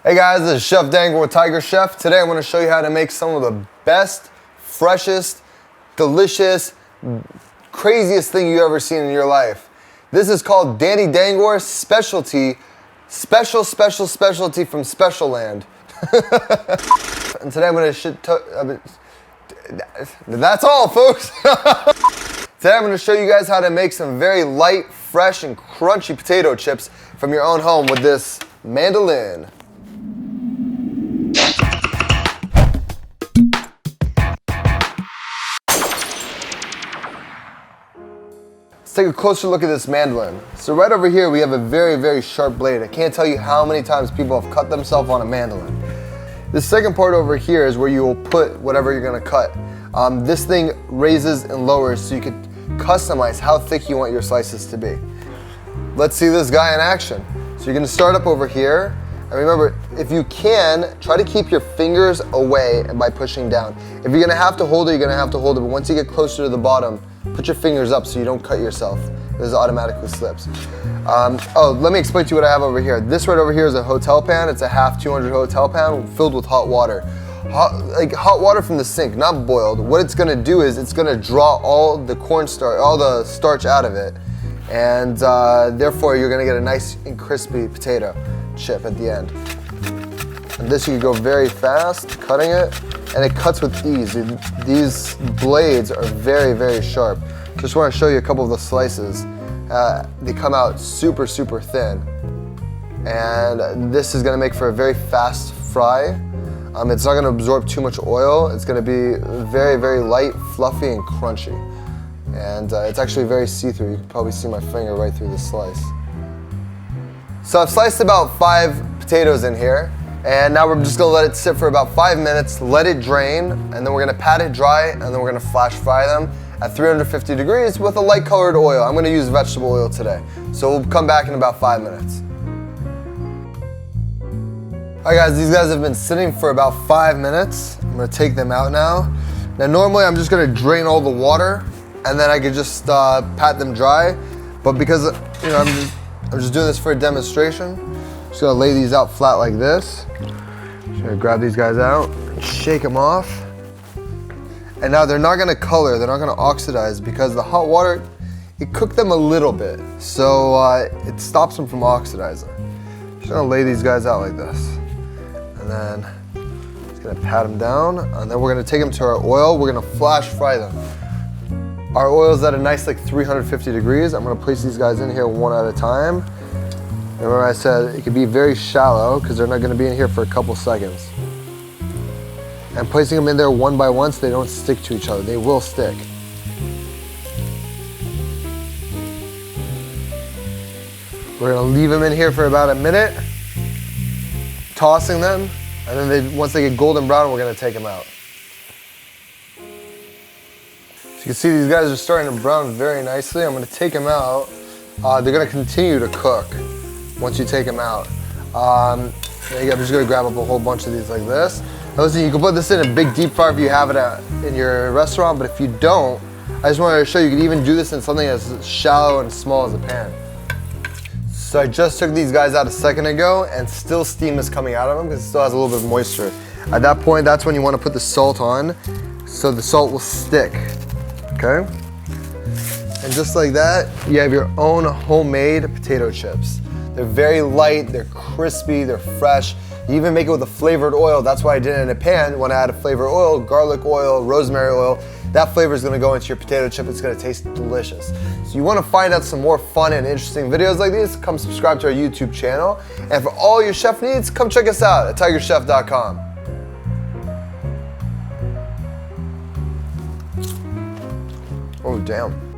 Hey guys, this is Chef Dangoor with TigerChef. Today I'm going to show you how to make some of the best, freshest, delicious, craziest thing you've ever seen in your life. This is called Danny Dangoor's specialty from Special Land. And today I'm going to that's all, folks. Today I'm going to show you guys how to make some very light, fresh, and crunchy potato chips from your own home with this Mandoline. Let's take a closer look at this Mandoline. So right over here we have a very, very sharp blade. I can't tell you how many times people have cut themselves on a Mandoline. The second part over here is where you will put whatever you're gonna cut. This thing raises and lowers so you can customize how thick you want your slices to be. Let's see this guy in action. So you're gonna start up over here. And remember, if you can, try to keep your fingers away by pushing down. If you're gonna have to hold it, you're gonna have to hold it. But once you get closer to the bottom, put your fingers up so you don't cut yourself. This automatically slips. Let me explain to you what I have over here. This right over here is a hotel pan. It's a half 200 hotel pan filled with hot water. Hot water from the sink, not boiled. What it's gonna do is it's gonna draw all the cornstarch, all the starch out of it. And therefore you're gonna get a nice and crispy potato chip at the end. And this you can go very fast cutting it, and it cuts with ease. These blades are very, very sharp. Just want to show you a couple of the slices. They come out super, super thin. And this is going to make for a very fast fry. It's not going to absorb too much oil. It's going to be very, very light, fluffy, and crunchy. And it's actually very see-through. You can probably see my finger right through the slice. So I've sliced about 5 potatoes in here. And now we're just gonna let it sit for about 5 minutes, let it drain, and then we're gonna pat it dry, and then we're gonna flash fry them at 350 degrees with a light colored oil. I'm gonna use vegetable oil today. So we'll come back in about 5 minutes. All right guys, these guys have been sitting for about 5 minutes. I'm gonna take them out now. Now normally I'm just gonna drain all the water, and then I could just pat them dry. But because I'm just doing this for a demonstration, just gonna lay these out flat like this. Just gonna grab these guys out and shake them off. And now they're not gonna color, they're not gonna oxidize because the hot water, it cooked them a little bit. So it stops them from oxidizing. Just gonna lay these guys out like this. And then just gonna pat them down. And then we're gonna take them to our oil. We're gonna flash fry them. Our oil's at a nice 350 degrees. I'm gonna place these guys in here one at a time. Remember I said it could be very shallow because they're not going to be in here for a couple seconds. And placing them in there one by one so they don't stick to each other. They will stick. We're going to leave them in here for about a minute, tossing them, and then once they get golden brown, we're going to take them out. So you can see these guys are starting to brown very nicely. I'm going to take them out. They're going to continue to cook once you take them out. I'm just gonna grab up a whole bunch of these like this. Now listen, you can put this in a big deep fryer if you have it in your restaurant, but if you don't, I just wanted to show you can even do this in something as shallow and small as a pan. So I just took these guys out a second ago and still steam is coming out of them because it still has a little bit of moisture. At that point, that's when you want to put the salt on so the salt will stick, okay? And just like that, you have your own homemade potato chips. They're very light, they're crispy, they're fresh. You even make it with a flavored oil. That's why I did it in a pan when I had a flavored oil, garlic oil, rosemary oil. That flavor is gonna go into your potato chip. It's gonna taste delicious. So you wanna find out some more fun and interesting videos like these, come subscribe to our YouTube channel. And for all your chef needs, come check us out at TigerChef.com. Oh, damn.